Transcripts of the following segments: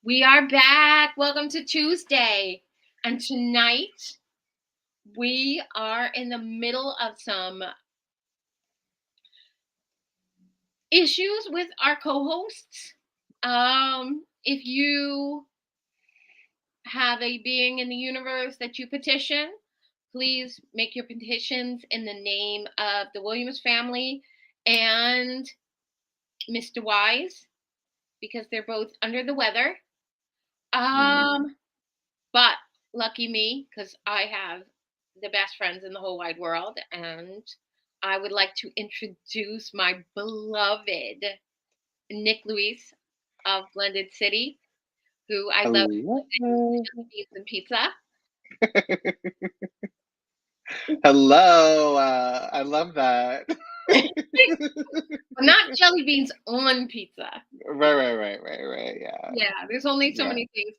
We are back. Welcome to Tuesday. And tonight we are in the middle of some issues with our co-hosts. If you have a being in the universe that you petition, please make your petitions in the name of the Williams family and Mr. Wise, because they're both under the weather. But lucky me, because I have the best friends in the whole wide world, and I would like to introduce my beloved Nick Luis of Blended City, who I love Hello. jelly beans and pizza. Hello. I love that. Well, not jelly beans on pizza. Right. Yeah. Yeah, there's only so Yeah. many things.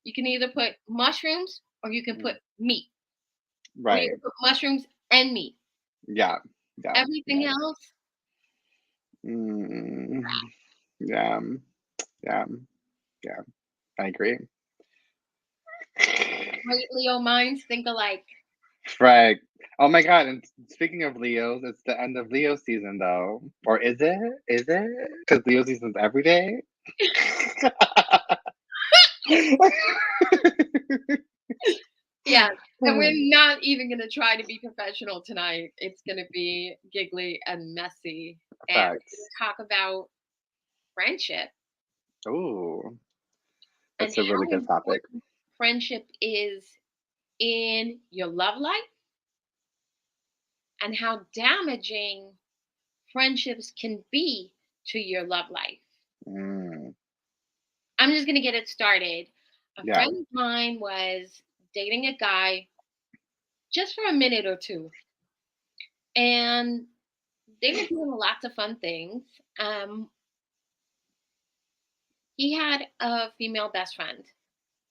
You can either put mushrooms or you can put meat, or you Right. can put mushrooms and meat. Yeah. Yeah. Everything Yeah. else, Mm, yeah. Yeah. Yeah. I agree. great Leo minds think alike. Right. Oh my God. And speaking of Leos, it's the end of Leo season, though. Or is it? Is it? Because Leo season's every day. Yeah, and we're not even gonna try to be professional tonight. It's gonna be giggly and messy, and we're Facts. gonna talk about friendship Ooh, and that's a really how good topic. important friendship is in your love life, and how damaging friendships can be to your love life. Mm, I'm just gonna get it started. A yeah. friend of mine was dating a guy just for a minute or two, and they were doing lots of fun things. Um, he had a female best friend,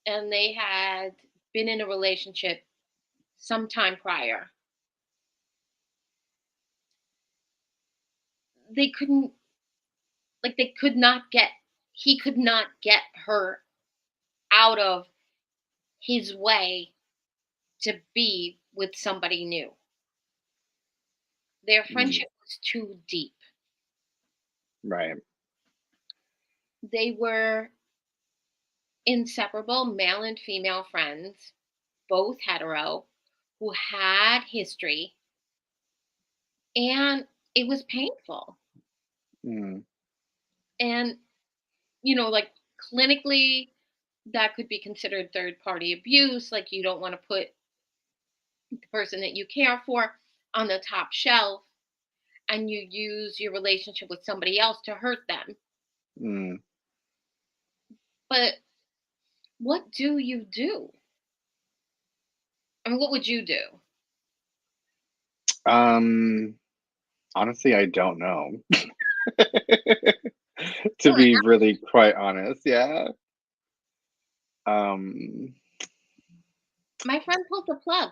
and they had been in a relationship sometime prior. They couldn't, like, they could not get, he could not get her out of his way to be with somebody new. Their Mm, friendship was too deep. right. They were inseparable male and female friends, both hetero, who had history, and it was painful. Mm, And, like, clinically, that could be considered third party abuse. Like, you don't want to put the person that you care for on the top shelf, and you use your relationship with somebody else to hurt them. mm. But what do you do? I mean, what would you do? Um, honestly, I don't know. To Oh, be really quite honest, yeah. Um, my friend pulled the plug.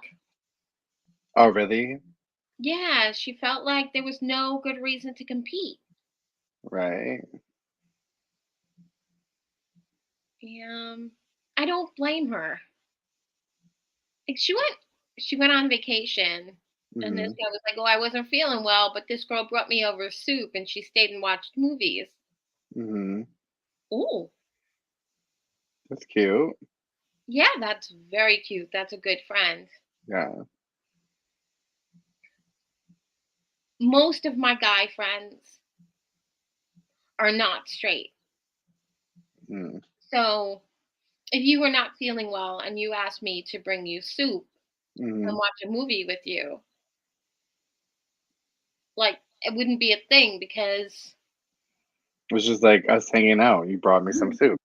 oh, really? Yeah, she felt like there was no good reason to compete. Right. And I don't blame her. Like, she went on vacation, and this Mm-hmm. guy was like, "Oh, I wasn't feeling well, but this girl brought me over soup, and she stayed and watched movies." Mm-hmm. Oh, That's cute. yeah, that's very cute. That's a good friend. Yeah. Most of my guy friends are not straight. Mm, So if you were not feeling well and you asked me to bring you soup and mm-hmm. watch a movie with you, like, it wouldn't be a thing because, It was just like us hanging out. You brought me some soup.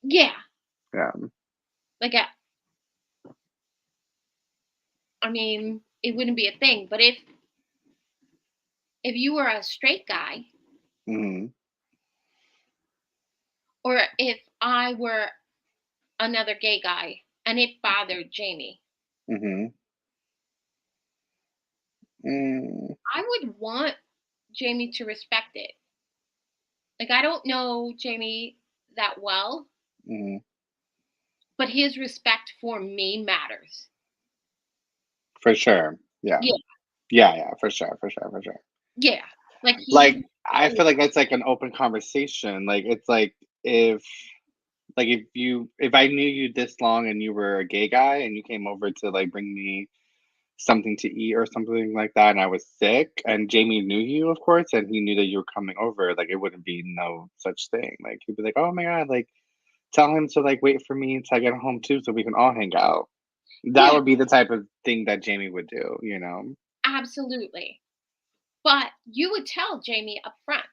yeah, Yeah. like, I mean, it wouldn't be a thing. But if you were a straight guy, Mm-hmm. or if I were another gay guy and it bothered Jamie, Mm-hmm. Mm, I would want Jamie to respect it. Like, I don't know Jamie that well, Mm-hmm. but his respect for me matters. For sure. Yeah. Yeah, Yeah, yeah, for sure, for sure, for sure. yeah. Like Like, he, I feel like that's like an open conversation. Like, it's if if I knew you this long and you were a gay guy and you came over to like bring me something to eat or something like that and I was sick and Jamie knew you, of course, and he knew that you were coming over, like it wouldn't be no such thing. Like he'd be like, "Oh my god, like tell him to like wait for me until I get home too so we can all hang out." That yeah, would be the type of thing that Jamie would do, you know? absolutely. But you would tell Jamie up front.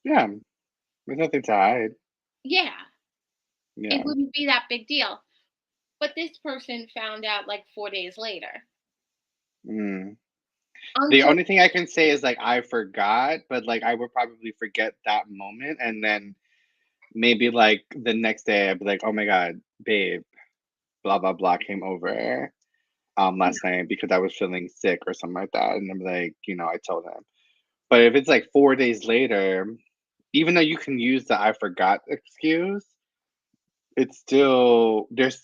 Yeah, there's nothing to hide. Yeah, it Yeah. wouldn't be that big deal. But this person found out like 4 days later. Mm. The Until only thing I can say is like I forgot, but like I would probably forget that moment and then maybe like the next day I'd be like, "Oh my god, babe, blah blah blah came over last night because I was feeling sick or something like that." And I'm like, I told him. But if it's like 4 days later, even though you can use the I forgot excuse, it's still there's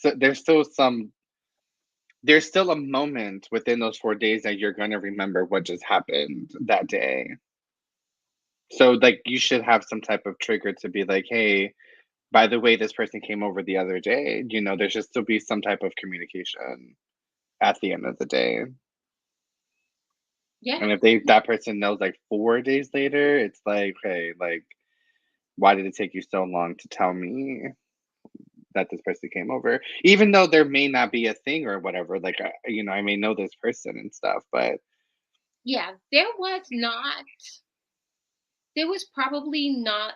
still a moment within those 4 days that you're gonna remember what just happened that day. So, like, you should have some type of trigger to be like, "Hey, by the way, this person came over the other day," there should still be some type of communication at the end of the day. yeah, And if that person knows like 4 days later, it's like, "Hey, like, why did it take you so long to tell me that this person came over?" Even though there may not be a thing or whatever, like, I may know this person and stuff, but yeah, there was probably not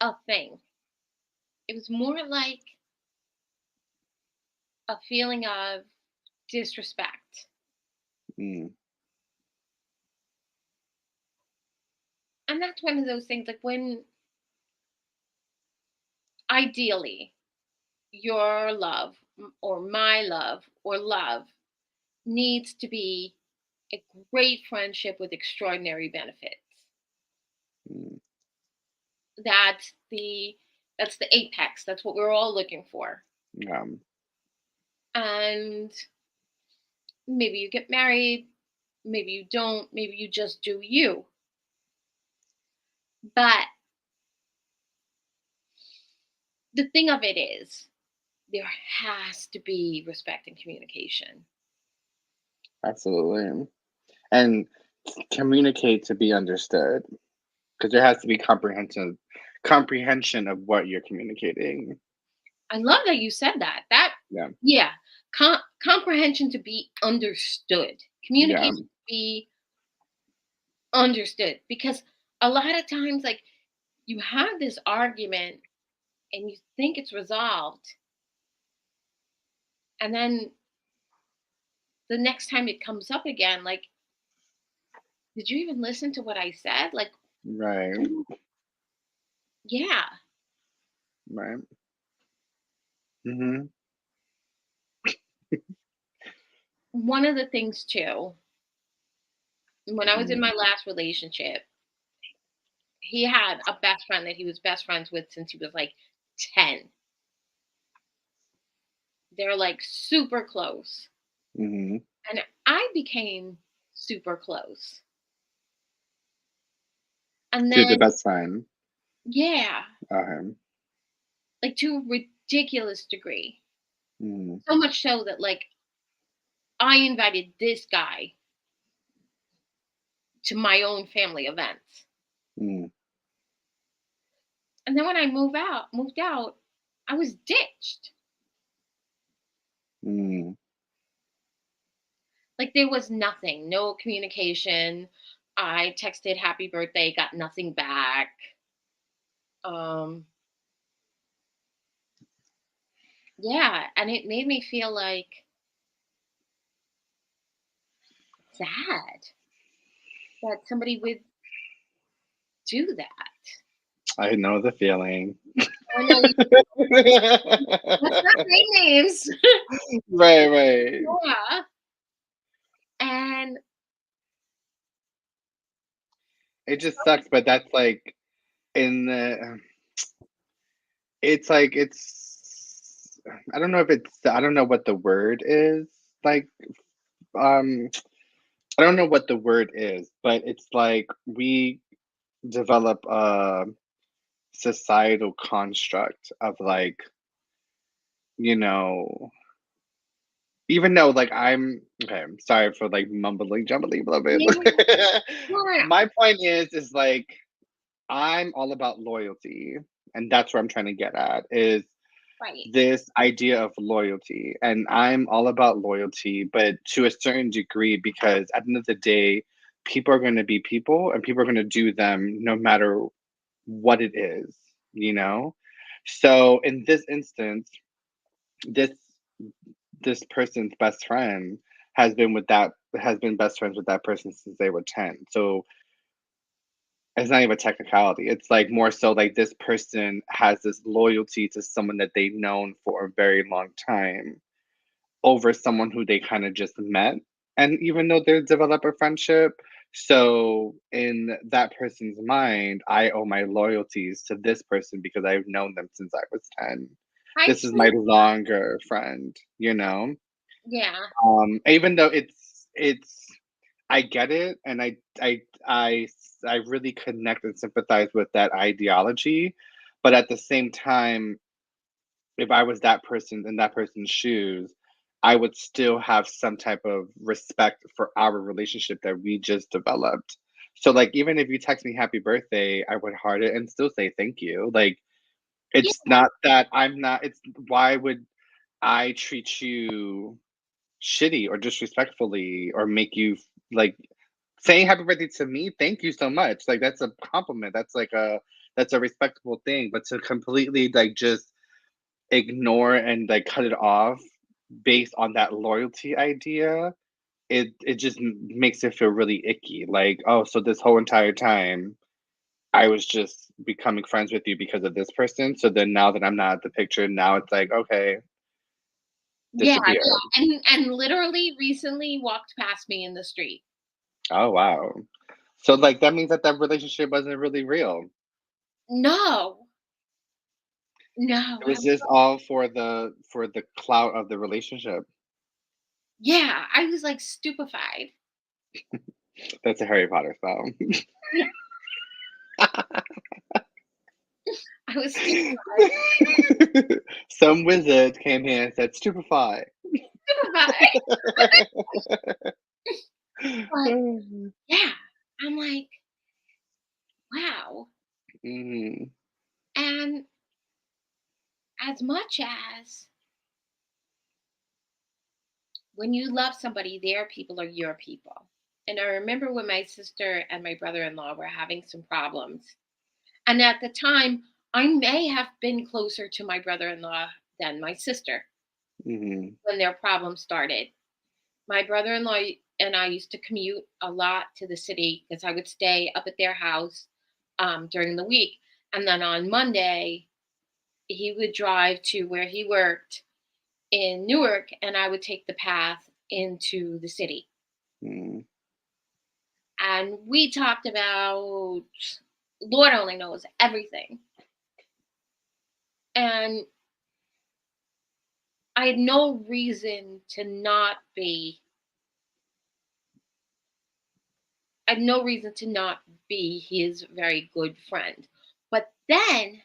a thing. It was more like a feeling of disrespect. mm, And that's one of those things like when ideally your love or my love or love needs to be a great friendship with extraordinary benefits. mm, That's the that's the apex. That's what we're all looking for. um, And maybe you get married, maybe you don't, maybe you just do you. But the thing of it is, there has to be respect and communication. absolutely. And communicate to be understood because there has to be comprehension of what you're communicating. I love that you said that. Yeah, Yeah, comprehension to be understood, yeah, communication to be understood. Because a lot of times, like, you have this argument and you think it's resolved, and then the next time it comes up again, like, did you even listen to what I said? Like, right, yeah, right. Hmm. one of the things too, when I was in Hmm. my last relationship, he had a best friend that he was best friends with since he was like 10. They're like super close. Hmm. And I became super close. And To the then, best friend. yeah, Okay. like to a ridiculous degree. Mm, So much so that like I invited this guy to my own family events. mm, And then when I moved out, I was ditched. mm. Like there was nothing, no communication. I texted happy birthday, got nothing back. Um yeah, and it made me feel like sad that somebody would do that. I know the feeling. I know let's not name names. Right, right. Yeah. And It just sucks, but that's like in the it's like it's I don't know if it's I don't know what the word is. Like um I don't know what the word is, but it's like we develop a societal construct of like, you know, even though like I'm okay, I'm sorry for like mumbling jumbling a little bit. Yeah, yeah, My point is like I'm all about loyalty, and that's where I'm trying to get at is right. this idea of loyalty. And I'm all about loyalty, but to a certain degree, because at the end of the day, people are going to be people and people are going to do them no matter what it is, you know? So in this instance, this this person's best friend has been best friends with that person since they were 10. So it's not even a technicality. It's like more so like this person has this loyalty to someone that they've known for a very long time over someone who they kind of just met. And even though they develop a friendship, so in that person's mind, I owe my loyalties to this person because I've known them since I was 10. I This is my think, longer friend, you know? yeah, Even though it's I get it, and I really connect and sympathize with that ideology, but at the same time, if I was that person in that person's shoes, I would still have some type of respect for our relationship that we just developed. So, like, even if you text me happy birthday, I would heart it and still say thank you. Like, yeah, it's not that I'm not, it's why would I treat you shitty or disrespectfully or make you like saying happy birthday to me, thank you so much. Like that's a compliment. That's a respectable thing. But to completely like just ignore and like cut it off based on that loyalty idea, it just makes it feel really icky. Like, oh, so this whole entire time I was just becoming friends with you because of this person. So then now that I'm not at the picture, now it's like, okay, yeah, disappear. and literally recently walked past me in the street. Oh wow. So like that means that that relationship wasn't really real. No, no, It was just all for the clout of the relationship. yeah, I was like stupefied. That's a Harry Potter spell. Yeah, I was stupefied, Some wizard came here and said stupefy. stupefied. But yeah, I'm like, wow. Mhm. And as much as when you love somebody, their people are your people. And I remember when my sister and my brother in law were having some problems. And at the time, I may have been closer to my brother in law than my sister Mhm. when their problems started. My brother in law and I used to commute a lot to the city because I would stay up at their house during the week. And then on Monday, he would drive to where he worked in Newark, and I would take the path into the city. Mhm. And we talked about, Lord only knows, everything. And I had no reason to not be, I had no reason to not be his very good friend. But then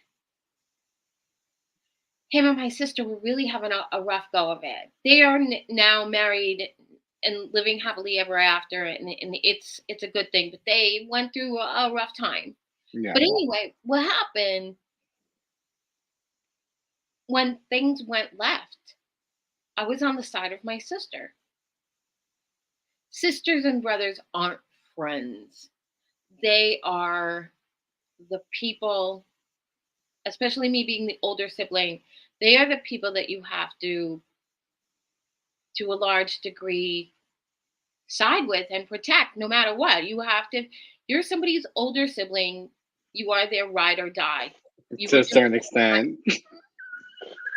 him and my sister were really having a rough go of it. They are now married and living happily ever after, and it's a good thing. But they went through a rough time. Yeah. But anyway, what happened when things went left? I was on the side of my sister. Sisters and brothers aren't friends. They are the people, especially me being the older sibling, they are the people that you have to a large degree, side with and protect no matter what. You have to, you're somebody's older sibling, you are their ride or die. You To were a just certain extent.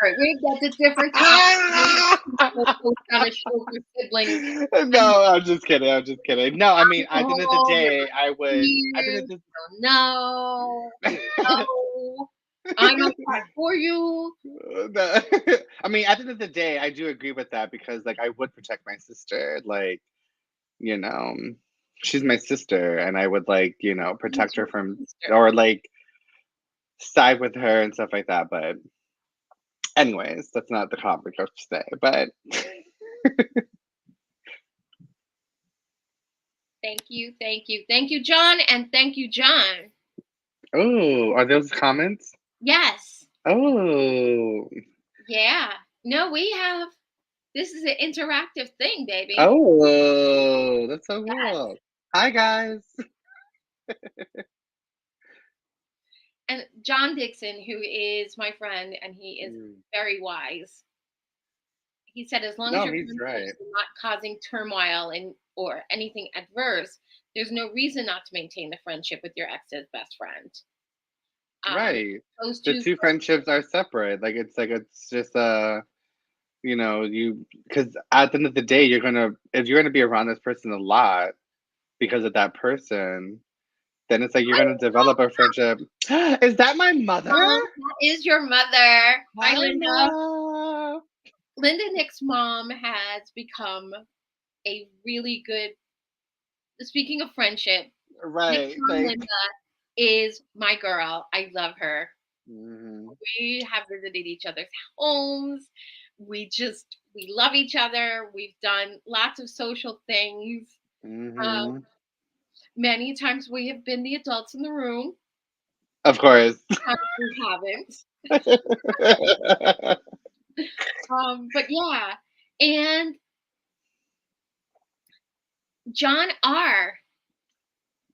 right. That's a different topic. On a show for siblings. And No, I'm just kidding. I'm just kidding. No, I mean, at the end of the alcohol, day, I would. At the years, end of no, the, no. I'm upset for you. No. I mean, at the end of the day, I do agree with that because, like, I would protect my sister. Like, you know, she's my sister, and I would like, She's protect her your from sister. or like side with her and stuff like that. But anyways, that's not the topic of today. But Thank you, thank you, thank you, John, and thank you, John. oh, are those comments? Yes, Oh, yeah. No, we have. This is an interactive thing, baby. oh, that's so Yes. cool. Hi guys. And John Dixon, who is my friend, and he is Mm. very wise. He said, as long as No, your he's right. friendships are not causing turmoil and or anything adverse, there's no reason not to maintain the friendship with your ex's best friend. Right. Those The two, two friendships are separate. Like it's just you because at the end of the day, if you're gonna be around this person a lot because of that person, then it's like you're I gonna develop a friendship. Is that my mother? that is your mother. Hi, Hi, Linda. Ma. Linda Nick's mom has become a really good. Speaking of friendship, Nick's Right. mom, Like, Linda, is my girl. I love her. mhm, We have visited each other's homes. We love each other. We've done lots of social things. Um, mhm. many times we have been the adults in the room. Of course. We haven't. But yeah, and John R.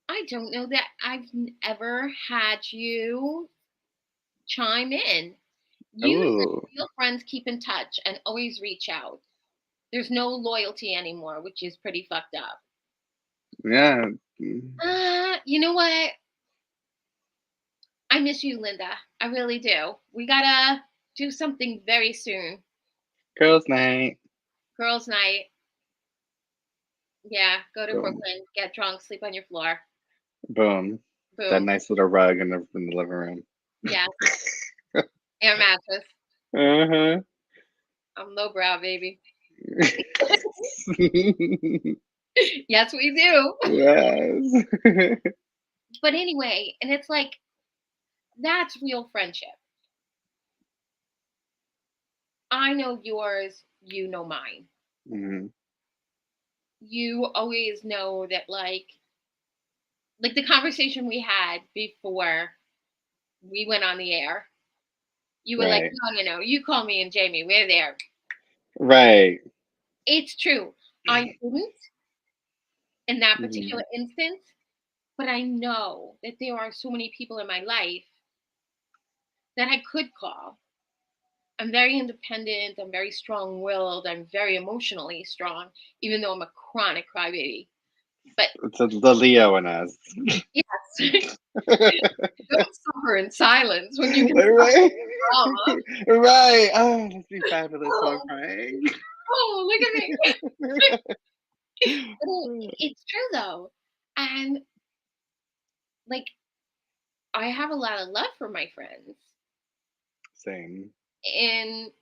I don't know that I've ever had you chime in. You said Ooh, real friends keep in touch and always reach out. There's no loyalty anymore, which is pretty fucked up. yeah. You know what? I miss you, Linda. I really do. We gotta do something very soon. Girls' night. Girls' night. Yeah, go to Boom. Brooklyn, get drunk, sleep on your floor. Boom. That Boom. nice little rug in the living room. Yeah, air mattress. Uh-huh. I'm lowbrow, baby. Yes, we do. Yes. But anyway, and it's like that's real friendship. I know yours, you know mine. Mhm. You always know that like the conversation we had before we went on the air. You were like, Right. no, you call me and Jamie, we're there. Right. It's true. I didn't in that Mhm. particular instance, but I know that there are so many people in my life that I could call. I'm very independent. I'm very strong willed. I'm very emotionally strong, even though I'm a chronic crybaby. But It's the Leo in us. yes, don't suffer in silence when you Right? drama. Right. Oh, let's be fabulous while Oh, crying. look at me. But it's true though. And like, I have a lot of love for my friends. Same. And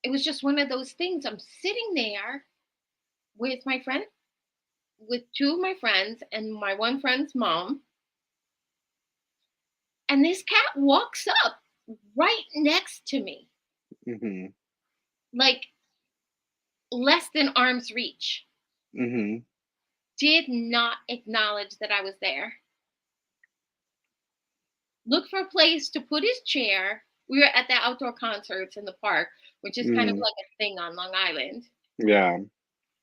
it was just one of those things. I'm sitting there with my friend, with two of my friends and my one friend's mom. And this cat walks up right next to me, Mhm. like less than arm's reach. Mhm. Did not acknowledge that I was there. Looked for a place to put his chair. We were at the outdoor concerts in the park, which is kind of Mhm. like a thing on Long Island. Yeah.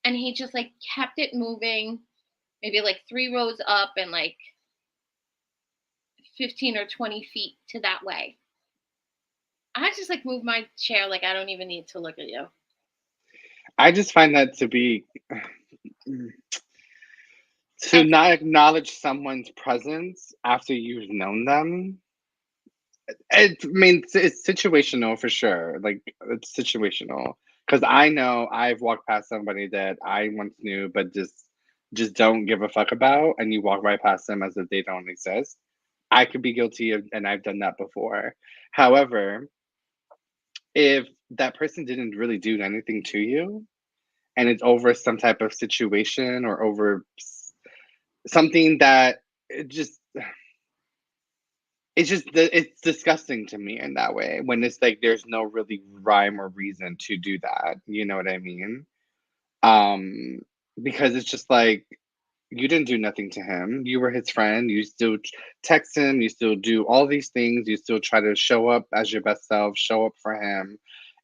And he just like kept it moving, maybe like 3 rows up and like 15 or 20 feet to that way. I just like move my chair like I don't even need to look at you. I just find that to be to And not acknowledge someone's presence after you've known them. I mean, it's situational for sure. Like it's situational because I know I've walked past somebody that I once knew, but just don't give a fuck about, and you walk right past them as if they don't exist. I could be guilty of, and I've done that before. However, if that person didn't really do anything to you and it's over some type of situation or over something that it just it's disgusting to me in that way when it's like there's no really rhyme or reason to do that. You know what I mean? Um, because it's just like you didn't do nothing to him. You were his friend. You still text him. You still do all these things. You still try to show up as your best self, show up for him.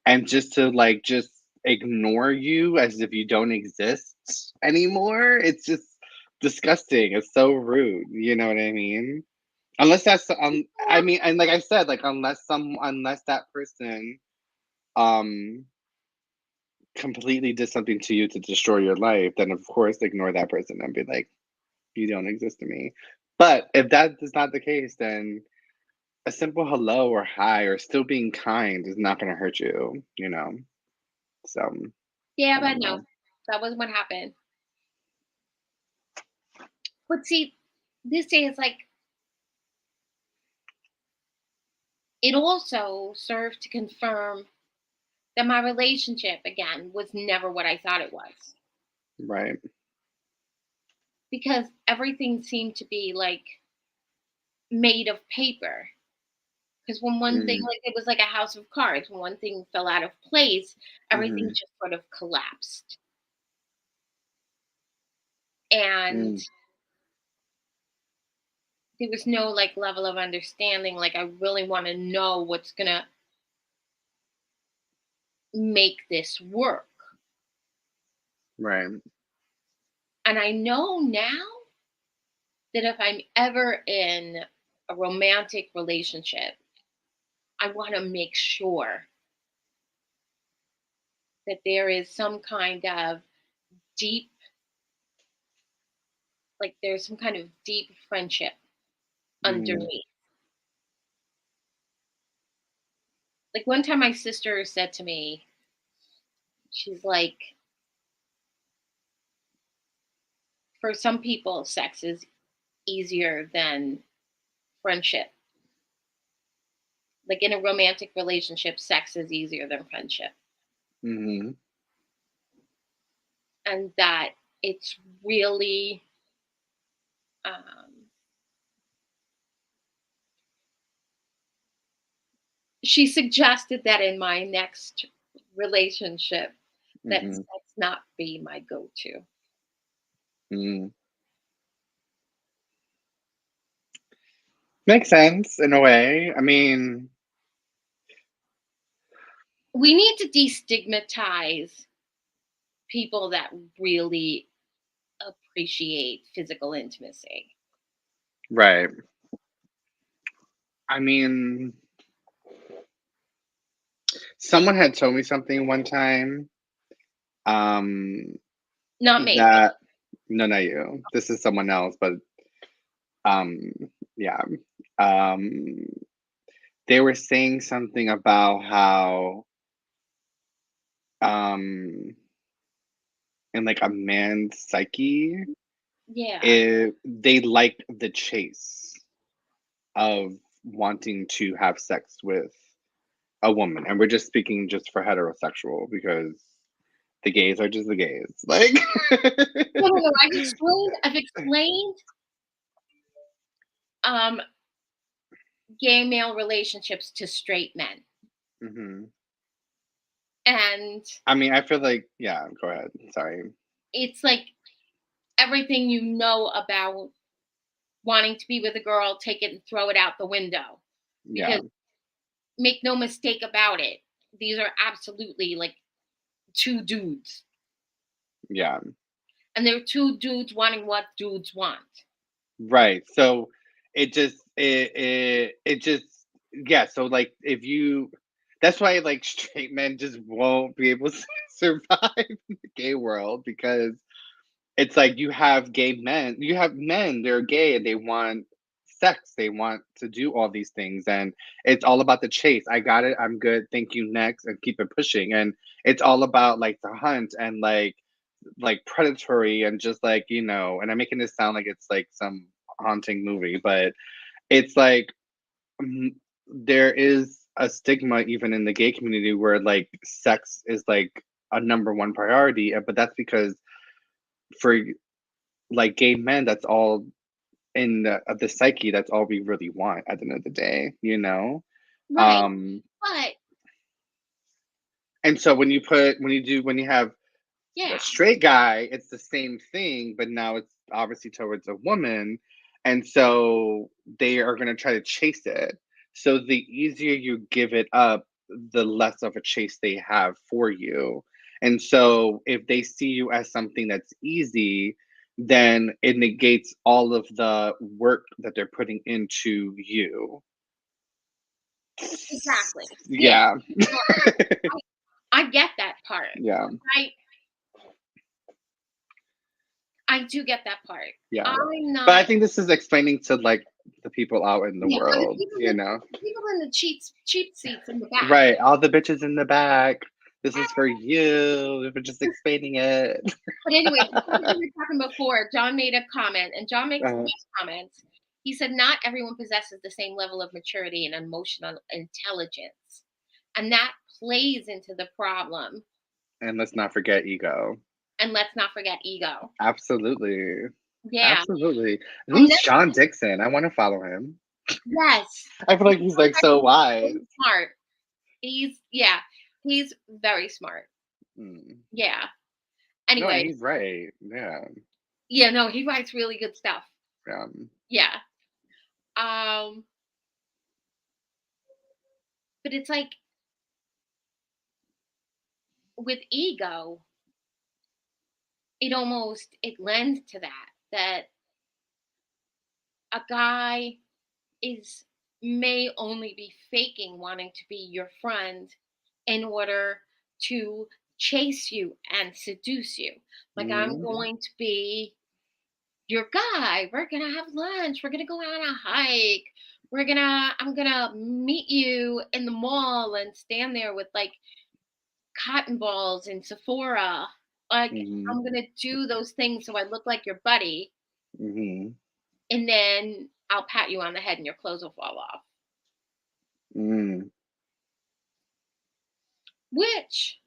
And just to like just ignore you as if you don't exist anymore, it's just disgusting. It's so rude. You know what I mean? Unless that's I mean, and like I said, like unless that person um completely did something to you to destroy your life, then of course ignore that person and be like, you don't exist to me. But if that is not the case, then a simple hello or hi or still being kind is not going to hurt you, you know? So Yeah, I but don't no, know. that was what happened. But see, this day is like it also served to confirm that my relationship again was never what I thought it was Right. because everything seemed to be like made of paper. Because when one thing, Mm, like it was like a house of cards, when one thing fell out of place, everything mm-hmm, just sort of collapsed. And mm, there was no like level of understanding. Like, I really want to know what's going to make this work. right. And I know now that if I'm ever in a romantic relationship, I want to make sure that there is some kind of deep, like there's some kind of deep friendship Mm, underneath. Like one time my sister said to me, she's like, for some people, sex is easier than friendship. Like in a romantic relationship, sex is easier than friendship. mm-hmm, And that it's really, um, she suggested that in my next relationship, that mm-hmm, sex not be my go to. mm. Makes sense in a way. I mean, We need to destigmatize people that really appreciate physical intimacy. right. I mean, someone had told me something one time. Um, Not me. that no, not you. This is someone else, but um, yeah. Um, they were saying something about how um in like a man's psyche, Yeah. if they like the chase of wanting to have sex with a woman, and we're just speaking just for heterosexual because the gays are just the gays. Like, No, no, no. I've explained um, gay male relationships to straight men, hmm, and I mean, I feel like yeah. Go ahead. Sorry. it's like everything you know about wanting to be with a girl, take it and throw it out the window. Yeah, Because make no mistake about it, these are absolutely like two dudes, yeah. and they're two dudes wanting what dudes want. Right. So it just yeah, so like if you that's why like straight men just won't be able to survive in the gay world because it's like you have men, they're gay and they want sex, they want to do all these things and it's all about the chase. I got it, I'm good, thank you, next, and keep it pushing. And it's all about like the hunt and like predatory and just like, and I'm making this sound like it's like some haunting movie, but it's like there is a stigma even in the gay community where like sex is like a number one priority, but that's because for like gay men, that's all in the psyche. That's all we really want at the end of the day, you know. Right. Um, But and so when you have a yeah, straight guy, it's the same thing, but now it's obviously towards a woman. And so they are going to try to chase it. So the easier you give it up, the less of a chase they have for you. And so if they see you as something that's easy, then it negates all of the work that they're putting into you. exactly. Yeah. Yeah. No, I get that part. Yeah. I I do get that part. Yeah. I'm But I not. think this is explaining to like the people out in the Yeah, but world, you know. the people in the cheap seats in the back. Right, all the bitches in the back. This is for you. We're just explaining it. But anyway, just like we were talking before, John made a comment, and John makes Uh, these comments. He said, "Not everyone possesses the same level of maturity and emotional intelligence," and that plays into the problem. and let's not forget ego. And let's not forget ego. Absolutely. Yeah, Absolutely. and Who's then John Dixon? I want to follow him. yes, I feel like he's like so wise. really smart. He's very smart. Mm. Yeah. No, and Anyway, he's right. Yeah. yeah, no, he writes really good stuff. Yeah. Yeah. Um, but it's like with ego, it lends to that a guy is may only be faking wanting to be your friend in order to chase you and seduce you. Like, I'm Mm. going to be your guy. We're gonna have lunch. We're gonna go on a hike. I'm gonna meet you in the mall and stand there with like cotton balls in Sephora. Like, Mm-hmm. I'm gonna do those things so I look like your buddy, Mm-hmm. and then I'll pat you on the head and your clothes will fall off. Mm. Which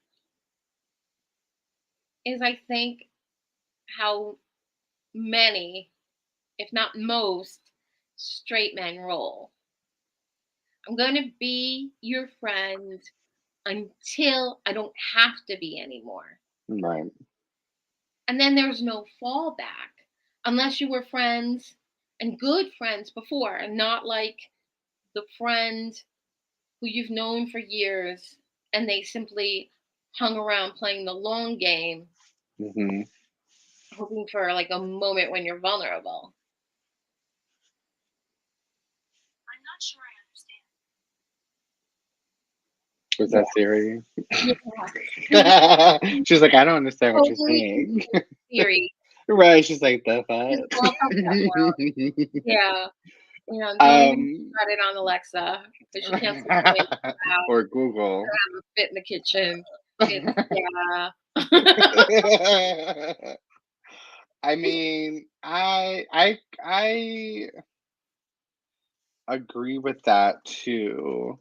is, I think, how many, if not most, straight men roll. I'm going to be your friend until I don't have to be anymore. Right. And then there's no fallback unless you were friends and good friends before, and not like the friend who you've known for years and they simply hung around playing the long game, Mm-hmm. hoping for like a moment when you're vulnerable. Was that Siri? Yeah. She's like, I don't understand what you're Totally saying. theory. Right, she's like, the Just love how that world. fuck? Yeah. Yeah, don't even Um, got it on Alexa because she can't sleep away out or Google. have a fit in the kitchen. It's yeah. I mean, I agree with that too.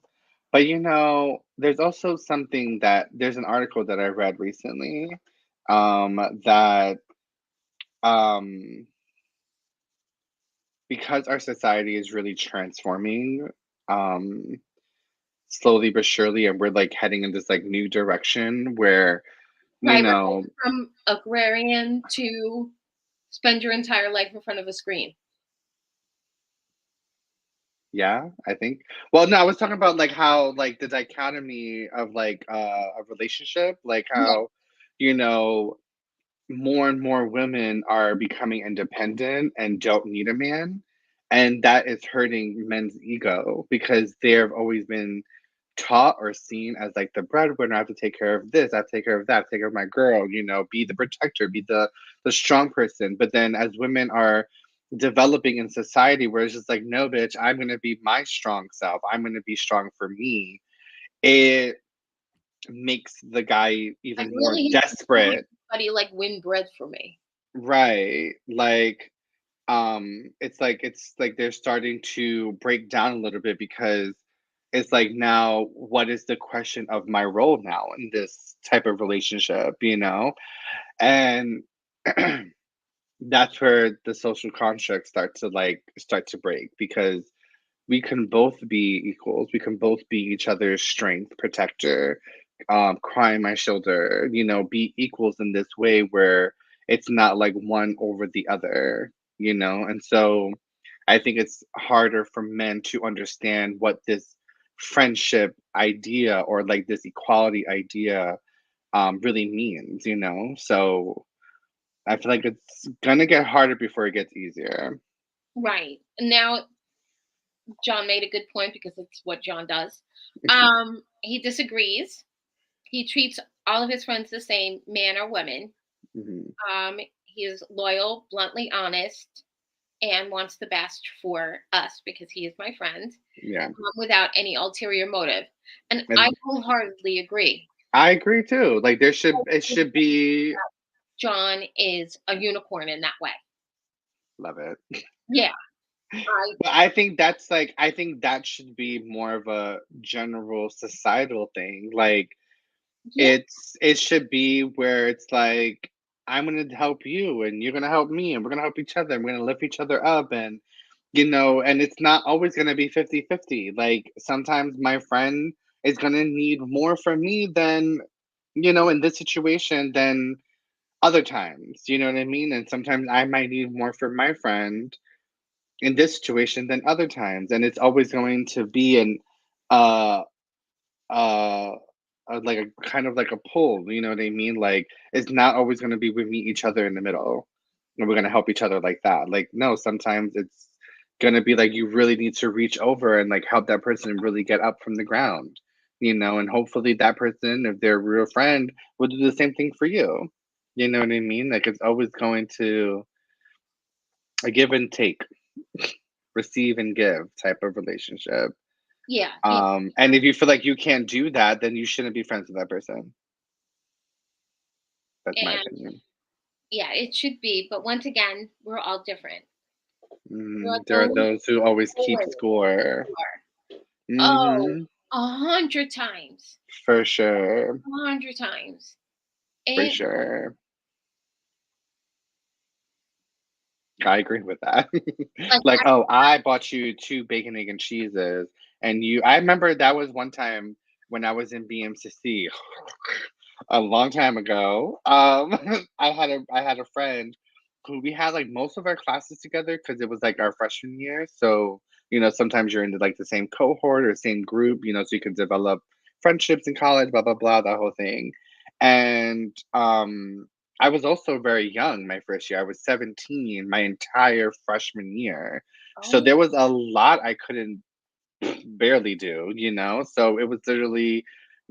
But you know, there's also something that there's an article that I read recently that um because our society is really transforming um slowly but surely, and we're like heading in this like new direction where you Right, we're know. going from agrarian to spend your entire life in front of a screen. Yeah, I think. Well, no, I was talking about like how like the dichotomy of like a relationship, like Yeah, how you know more and more women are becoming independent and don't need a man, and that is hurting men's ego because they've always been taught or seen as like the breadwinner. I have to take care of this, I have to take care of that, take care of my girl, you know, be the protector, be the strong person. But then as women are developing in society where it's just like, no, bitch, I'm gonna be my strong self. I'm gonna be strong for me. It makes the guy I even more really hate to see desperate. anybody like win bread for me. Right. Like it's like they're starting to break down a little bit because it's like now what is the question of my role now in this type of relationship, you know? And that's where the social constructs start to break because we can both be equals. We can both be each other's strength, protector, cry my shoulder, you know, be equals in this way where it's not like one over the other, you know? And so I think it's harder for men to understand what this friendship idea or like this equality idea really means, you know? So I feel like it's gonna get harder before it gets easier. Right. Now, John made a good point because it's what John does. He disagrees. He treats all of his friends the same, man or women. Mhm. He is loyal, bluntly honest, and wants the best for us because he is my friend, Yeah. without any ulterior motive. And I And wholeheartedly agree. I agree too. Like it should be John is a unicorn in that way. love it. Yeah, I But I think that should be more of a general societal thing. Like yeah, it should be where it's like I'm gonna help you and you're gonna help me and we're gonna help each other and we're gonna lift each other up and you know, and it's not always gonna be 50-50. Like sometimes my friend is gonna need more from me than, you know, in this situation than other times. You know what I mean? And sometimes I might need more from my friend in this situation than other times. And it's always going to be an uh uh like a kind of like a pull, you know what I mean? Like it's not always going to be we meet each other in the middle and we're going to help each other like that. Like no, sometimes it's going to be like you really need to reach over and like help that person really get up from the ground, you know, and hopefully that person, if they're a real friend, will do the same thing for you. You know what I mean? Like it's always going to a give and take, receive and give type of relationship. yeah, yeah. And if you feel like you can't do that, then you shouldn't be friends with that person. That's my And opinion. yeah, it should be. But once again, we're all different. There are There are those those who always keep always score. are. Oh, Hmm. 100 times, For sure. 100 times. For And sure. I agree with that. like, Like, oh, I bought you two bacon, egg, and cheeses, and you. I remember that was one time when I was in BMCC a long time ago. I had a friend who we had like most of our classes together because it was like our freshman year. So you know, sometimes you're in like the same cohort or same group. You know, so you can develop friendships in college. Blah blah blah. That whole thing, and I was also very young my first year. I was 17 my entire freshman year. So oh, there was a lot I couldn't barely do, you know? So it was literally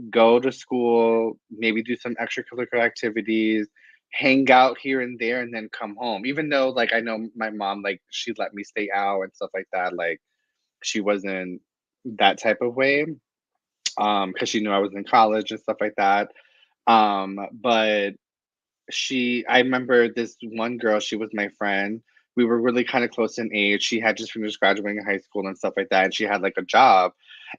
go to school, maybe do some extracurricular activities, hang out here and there, and then come home. Even though, like, I know my mom, like, she let me stay out and stuff like that. Like, she wasn't that type of way, because she knew I was in college and stuff like that. But I remember this one girl, she was my friend. We were really kind of close in age. She had just finished graduating high school and stuff like that. And she had like a job.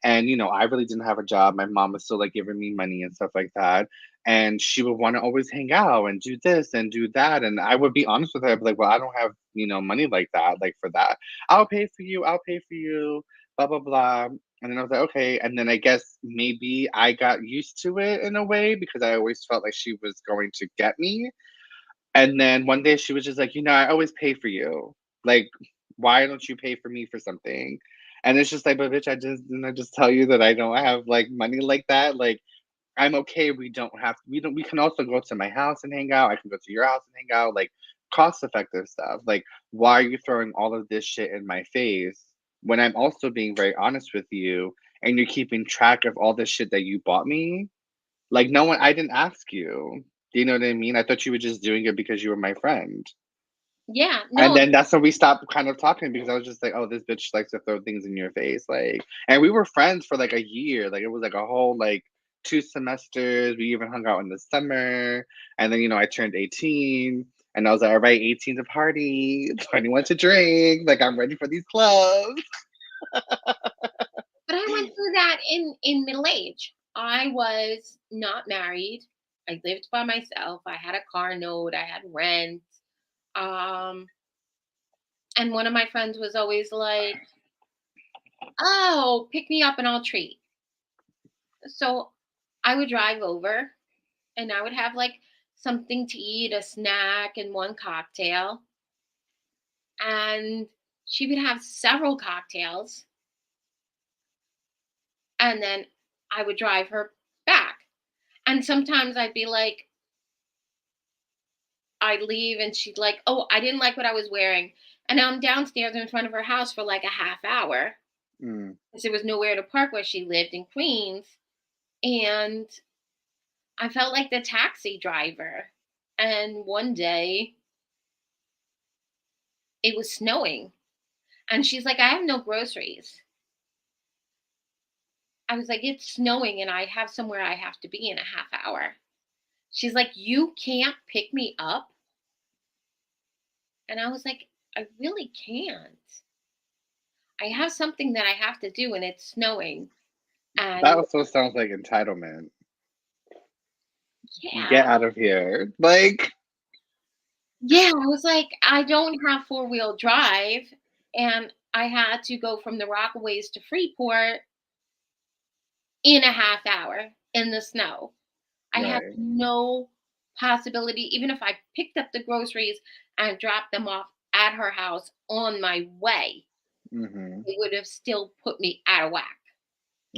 And, you know, I really didn't have a job. My mom was still like giving me money and stuff like that. And she would want to always hang out and do this and do that. And I would be honest with her, I'd be like, well, I don't have, you know, money like that, like for that. I'll pay for you. I'll pay for you. Blah, blah, blah. And then I was like, okay. And then I guess maybe I got used to it in a way because I always felt like she was going to get me. And then one day she was just like, you know, I always pay for you. Like, why don't you pay for me for something? And it's just like, but bitch, didn't I just tell you that I don't have like money like that? Like, I'm okay. We can also go to my house and hang out. I can go to your house and hang out. Like, cost effective stuff. Like, why are you throwing all of this shit in my face when I'm also being very honest with you and you're keeping track of all the shit that you bought me? Like, no one I didn't ask you. Do you know what I mean? I thought you were just doing it because you were my friend. yeah, And no, then that's when we stopped kind of talking because I was just like, "Oh, this bitch likes to throw things in your face." Like, and we were friends for like a year. Like, it was like a whole like 2 semesters. We even hung out in the summer. And then, you know, I turned 18 And I was like, all right, 18 to party, 21 to drink. Like, I'm ready for these clubs. But I went through that in middle age. I was not married. I lived by myself. I had a car note. I had rent. Um, and one of my friends was always like, "Oh, pick me up and I'll treat." So I would drive over and I would have like something to eat, a snack, and one cocktail. And she would have several cocktails. And then I would drive her back. And sometimes I'd be like, I'd leave and she'd like, "Oh, I didn't like what I was wearing." And now I'm downstairs in front of her house for like a half hour Mm, because there was nowhere to park where she lived in Queens. And I felt like the taxi driver. And one day it was snowing. And she's like, "I have no groceries." I was like, "It's snowing and I have somewhere I have to be in a half hour." She's like, "You can't pick me up?" And I was like, "I really can't. I have something that I have to do and it's snowing." that And also sounds like entitlement. yeah, Get out of here. Like, yeah, I was like, "I don't have four-wheel drive." And I had to go from the Rockaways to Freeport in a half hour in the snow. I had right. no possibility, even if I picked up the groceries and dropped them off at her house on my way, Hmm. it would have still put me out of whack.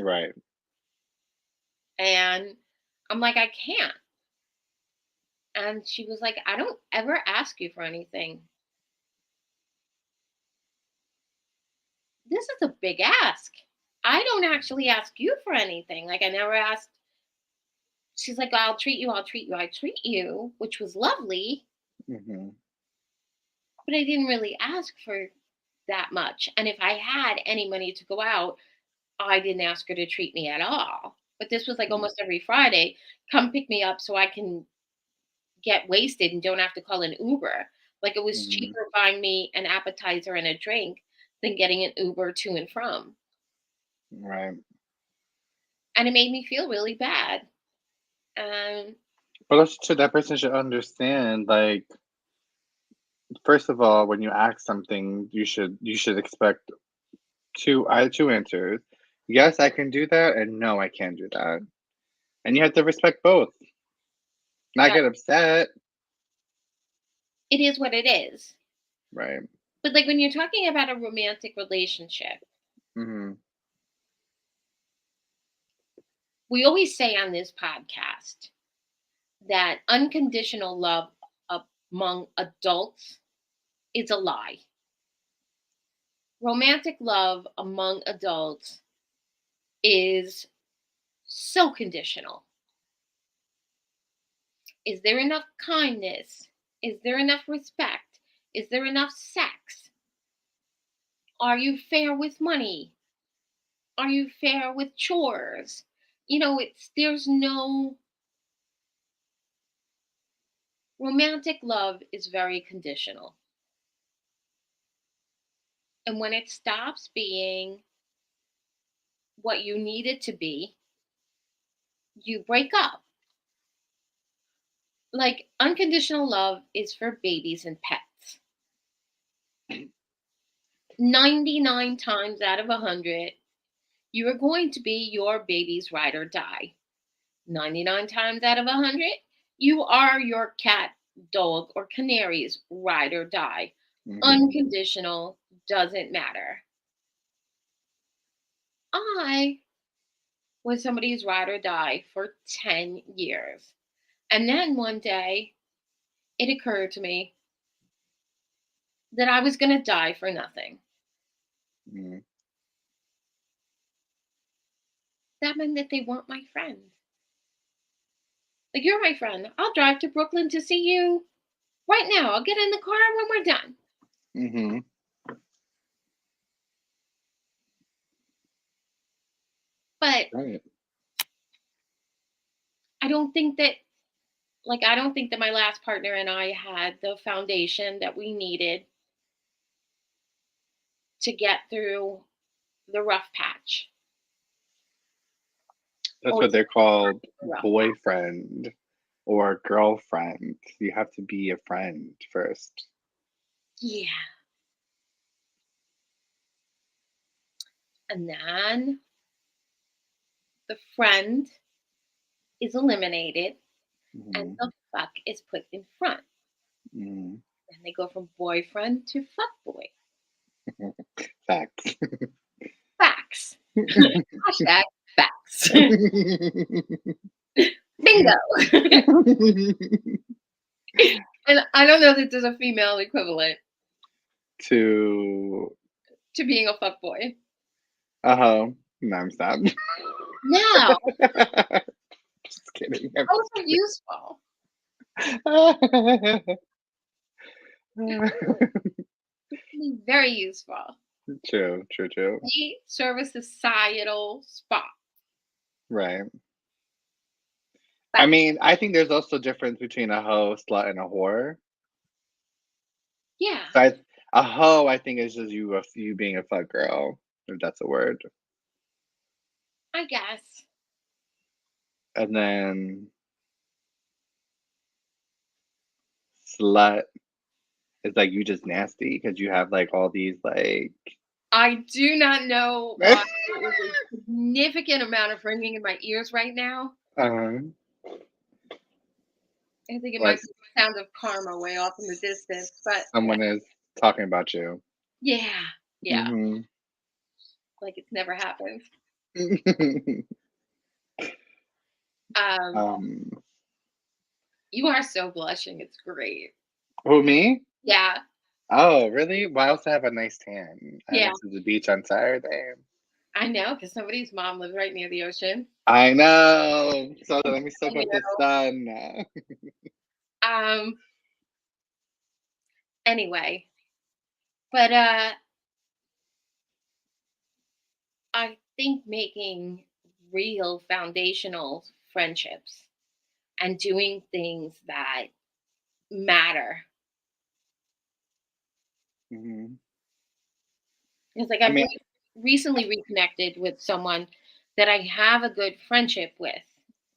Right. And I'm like, "I can't." And she was like, "I don't ever ask you for anything." This is a big ask. I don't actually ask you for anything. Like, I never asked. She's like, "I'll treat you, I'll treat you, I treat you," which was lovely, Hmm. but I didn't really ask for that much. And if I had any money to go out, I didn't ask her to treat me at all. But this was like almost every Friday, "Come pick me up so I can get wasted and don't have to call an Uber." Like, it was Hmm. cheaper buying me an appetizer and a drink than getting an Uber to and from. Right. And it made me feel really bad. Um, But also, that person should understand, like, first of all, when you ask something, you should expect two answers. Yes, I can do that, and no, I can't do that. And you have to respect both. Not yeah, get upset. it is what it is. Right. But like when you're talking about a romantic relationship, Hmm. we always say on this podcast that unconditional love among adults is a lie. Romantic love among adults is so conditional. Is there enough kindness? Is there enough respect? Is there enough sex? Are you fair with money? Are you fair with chores? There's no romantic love is very conditional. And when it stops being what you need it to be, you break up. Like, unconditional love is for babies and pets. 99 times out of 100, you are going to be your baby's ride or die. 99 times out of 100, you are your cat, dog, or canary's ride or die. Hmm. Unconditional doesn't matter. I was somebody's ride or die for 10 years. And then one day, it occurred to me that I was going to die for nothing. Hmm. That meant that they weren't my friend. Like, "You're my friend. I'll drive to Brooklyn to see you right now. I'll get in the car when we're done." Hmm. But Right. I don't think that Like, I don't think that my last partner and I had the foundation that we needed to get through the rough patch. That's Or what to they're called, the rough patch. boyfriend or girlfriend. You have to be a friend first. Yeah. And then the friend is eliminated and Hmm. the fuck is put in front. Hmm. And they go from boyfriend to fuck boy. Facts. Facts. Hashtag facts. Bingo. And I don't know that there's a female equivalent To to being a fuck boy. no, I'm stop. Now, Just kidding. I'm both just are useful. kidding. Very useful. True, true, true. They serve a societal spot. Right. I Facts. mean, I think there's also difference between a hoe, slut, and a whore. Yeah, So a hoe, I think, is just you being a fuck girl, if that's a word. I guess. And then slut is like you just nasty because you have like all these like. I do not know why there is a significant amount of ringing in my ears right now. um, I think it like might be the sound of karma way off in the distance, but someone is talking about you. yeah, yeah, Hmm. like it's never happened. um, Um, you are so blushing. It's great. who me? Yeah, Oh, really? Well, I also have a nice tan. I yeah, went to the beach on Saturday. I know because somebody's mom lives right near the ocean. I know. So let me soak You up the sun. know. Anyway, but I think making real foundational friendships and doing things that matter. Hmm. It's like I mean, recently reconnected with someone that I have a good friendship with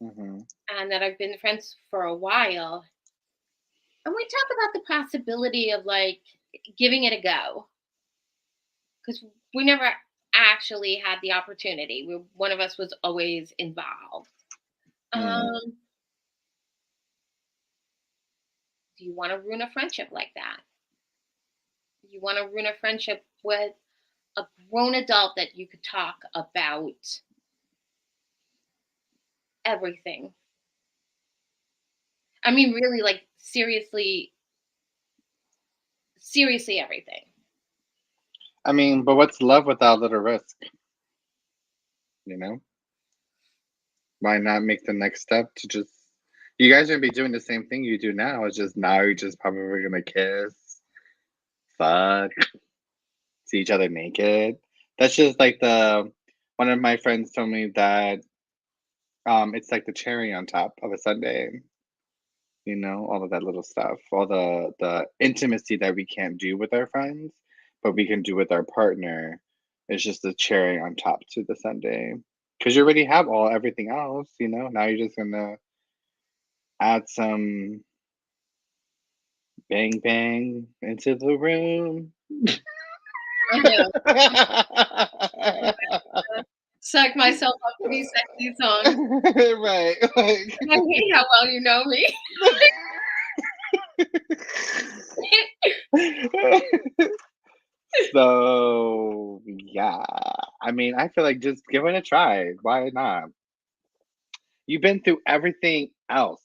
hmm, and that I've been friends for a while. And we talk about the possibility of like giving it a go because we never actually had the opportunity. One of us was always involved. mm. Um, do you want to ruin a friendship like that? You want to ruin a friendship with a grown adult that you could talk about everything. I mean, really, like seriously everything. I mean, but what's love without a little risk? You know, why not make the next step to just? You guys are gonna be doing the same thing you do now. It's just now you're just probably gonna kiss, fuck, see each other naked. That's just like the one of my friends told me that it's like the cherry on top of a sundae. You know, all of that little stuff, all the intimacy that we can't do with our friends, but we can do with our partner. It's just the cherry on top to the sundae. Because you already have everything else, you know. Now you're just gonna add some bang bang into the room. I know. Psych myself up to these sexy songs. Right. Like And I hate how well you know me. so yeah. I mean, I feel like just give it a try. Why not? You've been through everything else,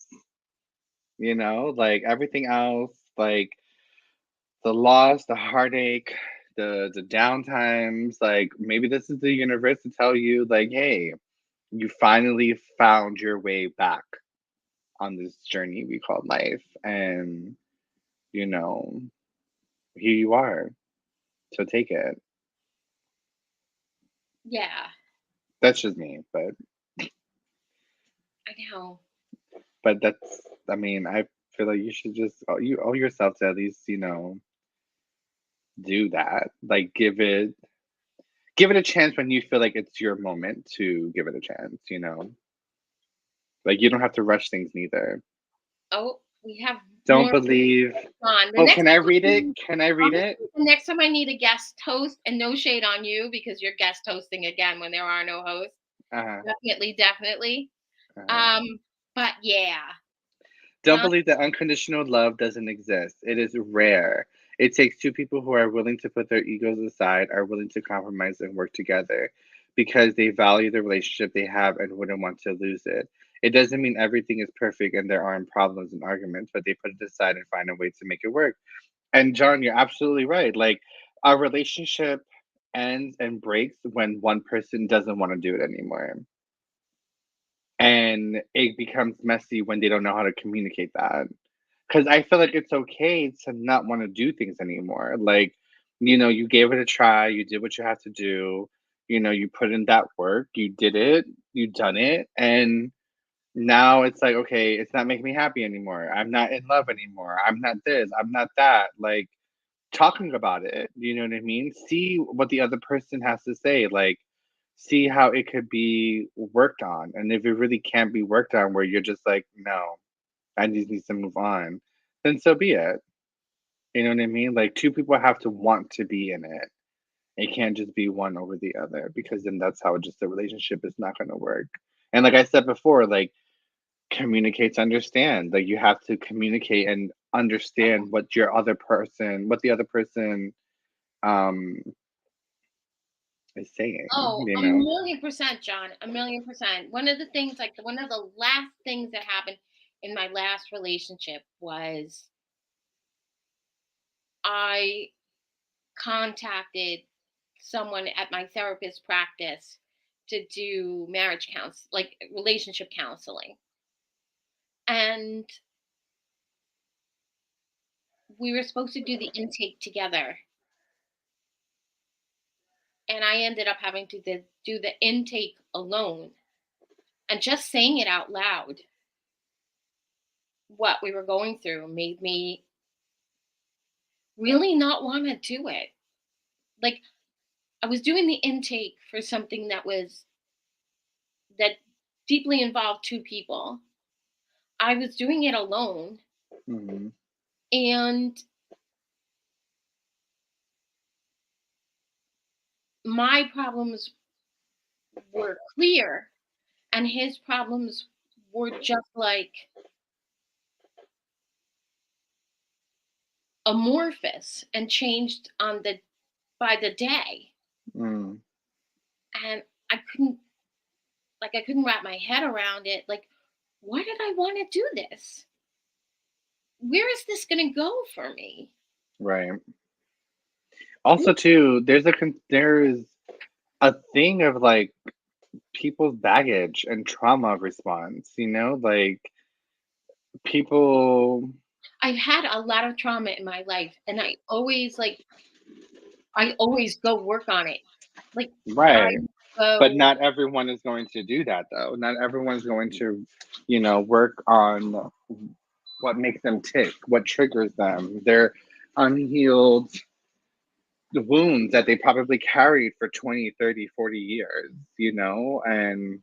like everything else, like the loss, the heartache, the downtimes. Like maybe this is the universe to tell you, like, hey, you finally found your way back on this journey we call life, and you know, here you are. So take it. Yeah, That's just me, but I know. But that's, I mean, I feel like you should just you owe yourself to at least, do that. Like give it a chance when you feel like it's your moment to give it a chance. Like you don't have to rush things neither. Oh, we have Don't more believe. on. The Oh, next can I read it? time, Can I read it? honestly, the next time I need a guest host, and no shade on you because you're guest hosting again when there are no hosts. Uh-huh. Definitely, definitely. Uh-huh. Um, but yeah. Don't Um, believe that unconditional love doesn't exist. It is rare. It takes two people who are willing to put their egos aside, are willing to compromise and work together because they value the relationship they have and wouldn't want to lose it. It doesn't mean everything is perfect and there aren't problems and arguments, but they put it aside and find a way to make it work. And John, you're absolutely right. Like a relationship ends and breaks when one person doesn't want to do it anymore. And it becomes messy when they don't know how to communicate that. Because I feel like it's okay to not want to do things anymore. Like, you gave it a try, you did what you had to do, you put in that work, you did it, you done it, and now it's like, okay, it's not making me happy anymore. I'm not in love anymore. I'm not this, I'm not that. Like, talking about it, you know what I mean? See what the other person has to say. Like, see how it could be worked on. And if it really can't be worked on, where you're just like, no, I just need to move on, then so be it. You know what I mean? Like, two people have to want to be in it. It can't just be one over the other because then that's how just the relationship is not going to work. And like I said before, like, communicate to understand. Like, you have to communicate and understand what the other person um is saying, oh, you a know? million percent, John. A million percent. One of the things, like one of the last things that happened in my last relationship was I contacted someone at my therapist practice to do marriage counsel, like relationship counseling. And we were supposed to do the intake together. And I ended up having to do the intake alone. And just saying it out loud, what we were going through, made me really not want to do it. Like, I was doing the intake for something that deeply involved two people. I was doing it alone, Mhm. and my problems were clear, and his problems were just like amorphous and changed on the by the day. Mm. And I couldn't wrap my head around it. Like, why did I want to do this? Where is this going to go for me? Right. Also, too, there's a thing of like people's baggage and trauma response, like people. I've had a lot of trauma in my life, and I always go work on it. Like, I Right. But go, not everyone is going to do that, though. Not everyone's going to, work on what makes them tick, what triggers them, their unhealed wounds that they probably carried for 20, 30, 40 years. And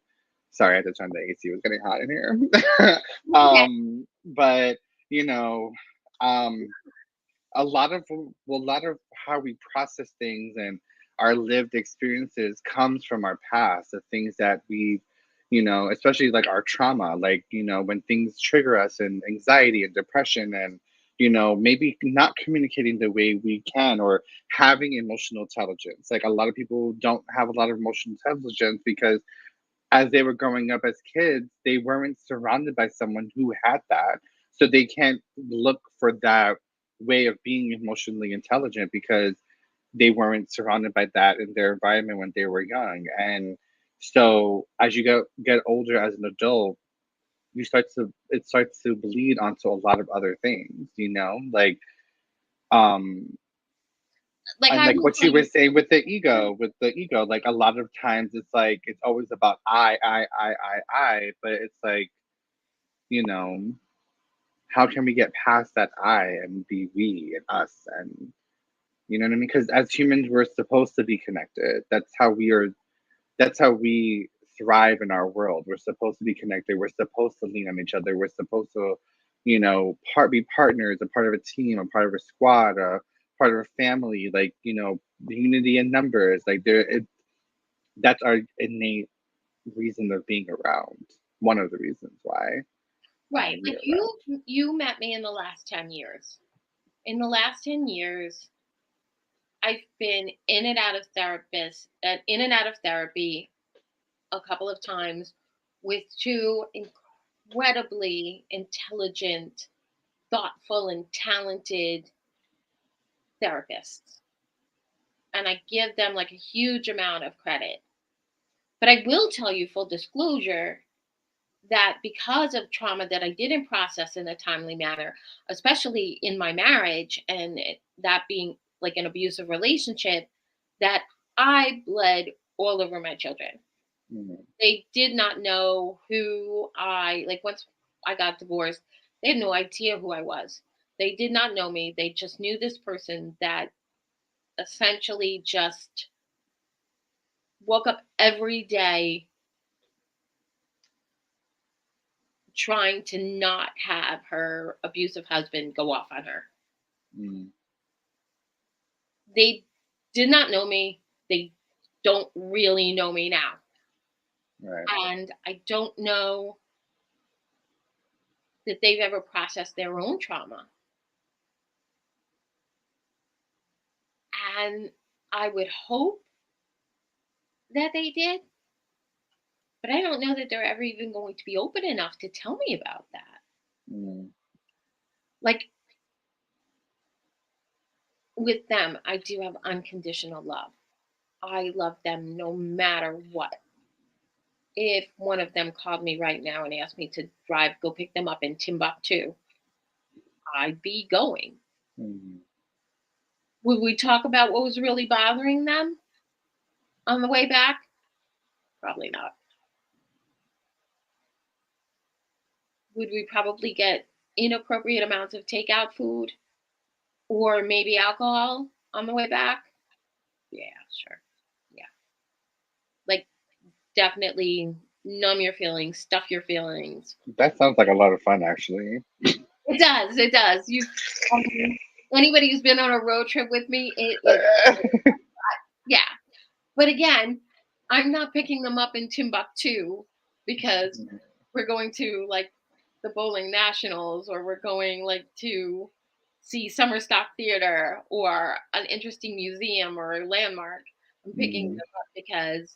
sorry, I had to turn the AC, it was getting hot in here. okay. But, you know, um, a lot of how we process things and our lived experiences comes from our past, the things that we, especially like our trauma, like, when things trigger us and anxiety and depression and, maybe not communicating the way we can or having emotional intelligence. Like a lot of people don't have a lot of emotional intelligence because as they were growing up as kids, they weren't surrounded by someone who had that. So they can't look for that way of being emotionally intelligent because they weren't surrounded by that in their environment when they were young. And so as you get older as an adult, it starts to bleed onto a lot of other things, like um Like, and I like will what tell you were you, saying with the ego, like a lot of times it's like it's always about I, but it's like you know, how can we get past that I and be we and us and you know what I mean? Because as humans, we're supposed to be connected. That's how we thrive in our world. We're supposed to be connected. We're supposed to lean on each other. We're supposed to, be partners, a part of a team, a part of a squad, a part of a family. Like the unity in numbers. Like that's our innate reason of being around. One of the reasons why Right. we Like are around. you met me in the last 10 years. In the last 10 years, I've been in and out of therapy a couple of times with two incredibly intelligent, thoughtful, and talented therapists. And I give them like a huge amount of credit. But I will tell you, full disclosure, that because of trauma that I didn't process in a timely manner, especially in my marriage and that being like an abusive relationship, that I bled all over my children. Mhm. They did not know like once I got divorced, they had no idea who I was. They did not know me. They just knew this person that essentially just woke up every day trying to not have her abusive husband go off on her. Mm. They did not know me. They don't really know me now. Right. And I don't know that they've ever processed their own trauma. And I would hope that they did, but I don't know that they're ever even going to be open enough to tell me about that. Mm. Like with them, I do have unconditional love. I love them no matter what. If one of them called me right now and asked me to go pick them up in Timbuktu, I'd be going. Mm. Would we talk about what was really bothering them on the way back? Probably not. Would we probably get inappropriate amounts of takeout food or maybe alcohol on the way back? Yeah, sure. Yeah. Like, definitely numb your feelings, stuff your feelings. That sounds like a lot of fun, actually. It does. It does. Um, anybody who's been on a road trip with me, it is, yeah. But again, I'm not picking them up in Timbuktu because we're going to like the bowling nationals or we're going like to see summer stock theater or an interesting museum or a landmark. I'm picking Mm. them up because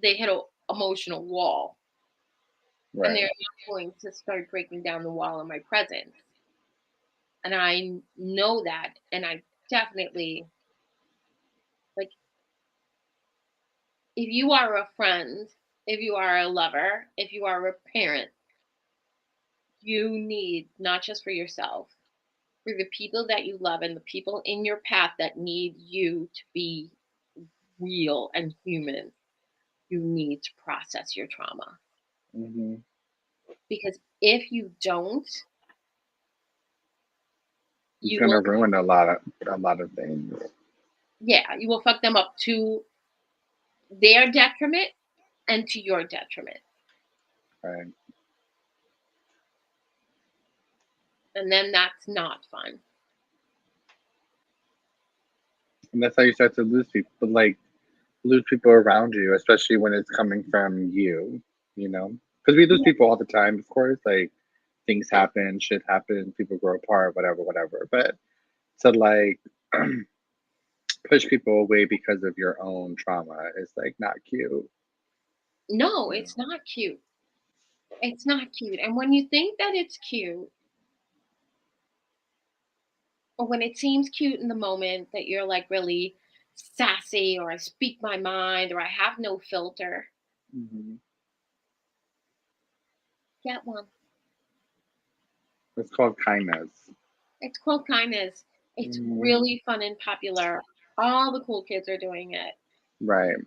they hit a emotional wall and they're Right. not going to start breaking down the wall in my presence. And I know that, and I definitely like, if you are a friend, if you are a lover, if you are a parent, you need, not just for yourself, for the people that you love and the people in your path that need you to be real and human, you need to process your trauma. Hmm. Because if you don't, It's you gonna will, ruin a lot of things. yeah, you will fuck them up to their detriment and to your detriment. Right. And then that's not fun. And that's how you start to lose people. But like lose people around you, especially when it's coming from you. You know, because we lose people all the time. Of course, like things happen, shit happens, people grow apart, whatever, whatever. But to like push people away because of your own trauma is like not cute. No, You it's know. not cute. It's not cute. And when you think that it's cute, or when it seems cute in the moment that you're like really sassy, or I speak my mind, or I have no filter, Hmm. get one. It's called kindness. It's called kindness. It's Hmm. really fun and popular. All the cool kids are doing it. Right.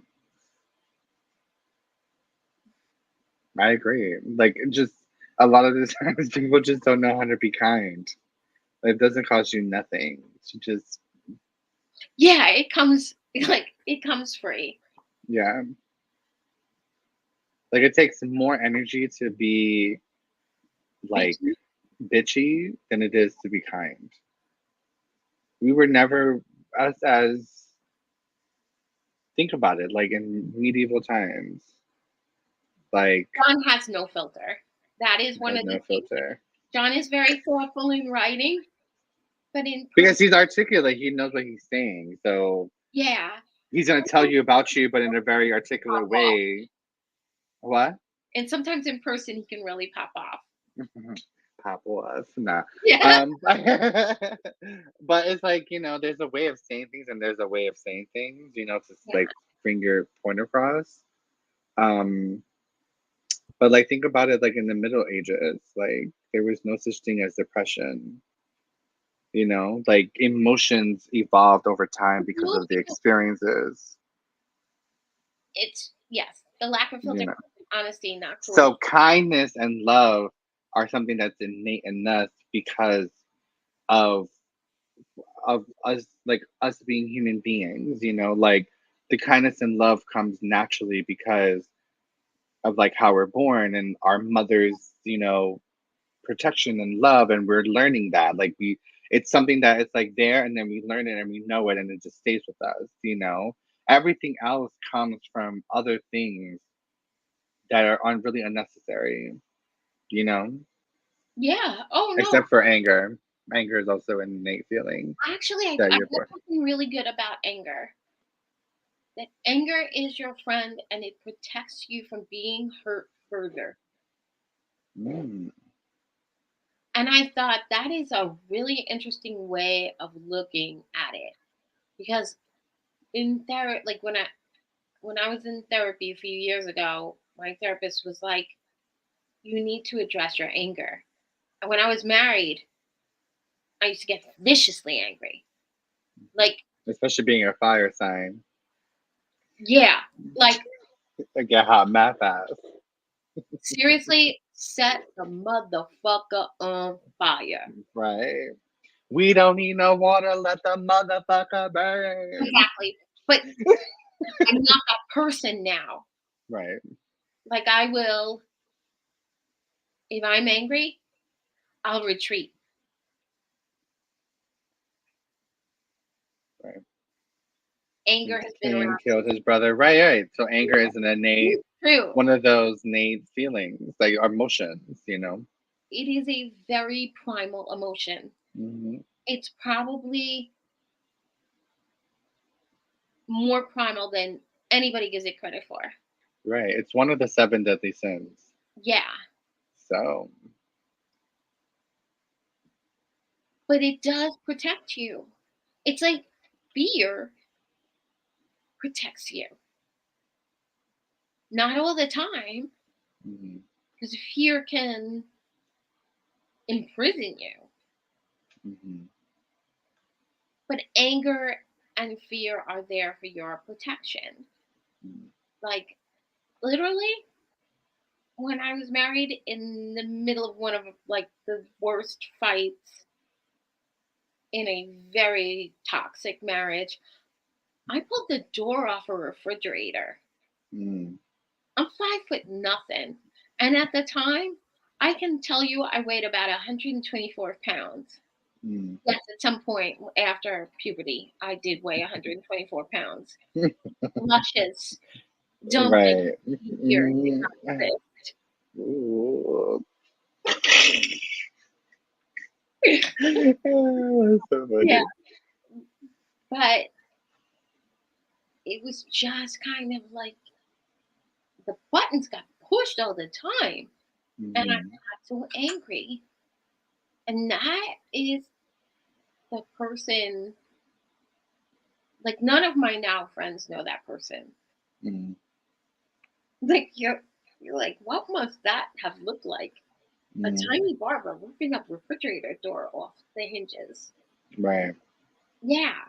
I agree. Like just A lot of the times, people just don't know how to be kind. Like, it doesn't cost you nothing. You just, Yeah, it comes like it comes free. yeah. Like, it takes more energy to be like Bitchy. bitchy than it is to be kind. We were never us as think about it, like in medieval times, like John has no filter. That is one had of the no things. filter. John is very thoughtful in writing, but in Because person, he's articulate, he knows what he's saying. So yeah. he's gonna tell you about you, but in a very articulate Pop off. way. What? And sometimes in person, he can really pop off. Pop was nah. Yeah. But it's like, there's a way of saying things and there's a way of saying things, to Yeah. like bring your point across. Um, but like think about it like in the Middle Ages, like there was no such thing as depression. Like emotions evolved over time because of the Absolutely. experiences. It's yes, the lack of You filter, know. honesty, not So cruelty. kindness and love are something that's innate in us because of us, like us being human beings, like the kindness and love comes naturally because of like how we're born and our mother's, protection and love, and we're learning that like it's something that it's like there and then we learn it and we know it and it just stays with us. Everything else comes from other things that are really unnecessary, you know Yeah. Oh no. except for anger is also an innate feeling Actually, that I you're read born. something really good about anger. That anger is your friend and it protects you from being hurt further. Mm, And I thought that is a really interesting way of looking at it because in therapy, like when I was in therapy a few years ago, my therapist was like, "You need to address your anger." And when I was married, I used to get viciously angry. Like, especially being a fire sign. yeah, like Like get hot math ass. seriously, set the motherfucker on fire. Right. We don't need no water, let the motherfucker burn. Exactly. But I'm not that person now. Right. Like I will, if I'm angry, I'll retreat. Right. Anger has been Cain around. killed his brother. Right, right. So anger is an innate True. one of those innate feelings, like emotions. It is a very primal emotion. Hmm. It's probably more primal than anybody gives it credit for. Right. It's one of the seven deadly sins. Yeah. So But it does protect you. It's like fear protects you. Not all the time, mhm, because fear can imprison you. mhm, But anger and fear are there for your protection. mhm, Like literally, when I was married in the middle of one of like the worst fights in a very toxic marriage, I pulled the door off a refrigerator. mhm, I'm 5 foot nothing. And at the time, I can tell you I weighed about 124 pounds. mhm. Yes, at some point after puberty, I did weigh 124 pounds. Luscious, dumping Right. here did Mhm. not exist. Ooh. Oh, that's so Yeah, funny. but it was just kind of like the buttons got pushed all the time. And I Mhm. got so angry. And that is the person, like, none of my now friends know that person. Mhm. Like, you're like, what must that have looked like? A Mhm. tiny Barbara ripping up refrigerator door off the hinges. Right. Yeah.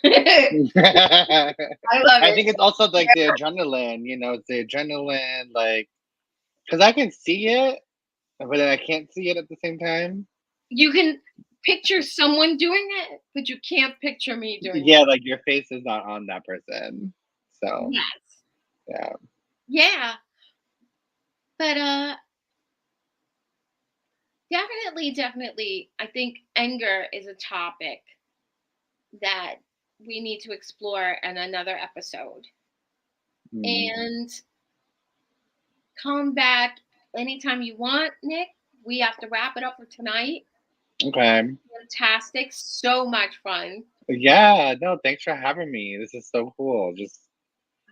I I love it. think it's also like the adrenaline, it's the adrenaline, like Because I can see it, but then I can't see it at the same time. You can picture someone doing it, but you can't picture me doing Yeah, like your face is not on that person. it. So Yes. yeah. Yeah. But definitely I think anger is a topic that we need to explore in another episode. Mm. And come back anytime you want, Nick. We have to wrap it up for tonight. Okay. Fantastic. So much fun. Yeah, no, thanks for having me. This is so cool. Just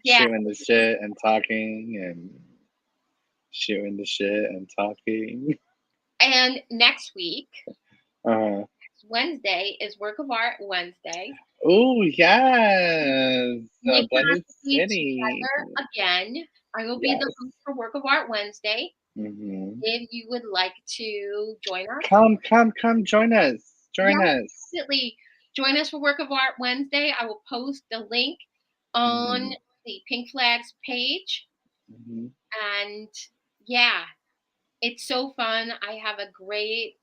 Yeah. shooting the shit and talking and shooting the shit and talking. And next week, Uh, Wednesday, is Work of Art Wednesday. oh, yes. Nick and I Blended will be City. together again. I will be the Yes. host for Work of Art Wednesday. Hmm. If you would like to join us, Come, join us. yeah, Join us. definitely join us for Work of Art Wednesday. I will post the link on Hmm. the Pink Flags page. Hmm. And yeah, it's so fun. I have a great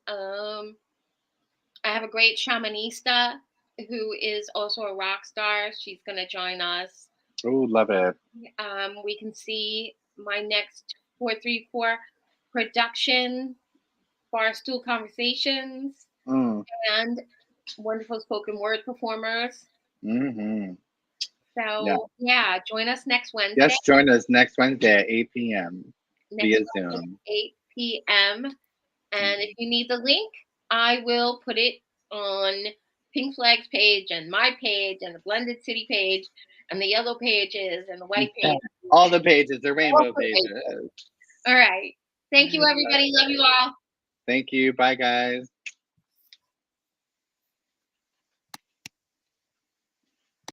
shamanista who is also a rock star. She's gonna join us. Oh, love it. We can see my next 434 production, Barstool Conversations, Mm. and wonderful spoken word performers. Hmm. Yeah. So yeah, join us next Wednesday. Yes, join us next Wednesday at 8 p.m. Next via Wednesday Zoom. at 8 p.m. And if Mhm. you need the link, I will put it on Pink Flag's page and my page and the Blended City page and the yellow pages and the white Yeah. pages All and the pages, the all rainbow the pages. pages. All right. Thank you, everybody. Love you all. Thank you. Bye, guys.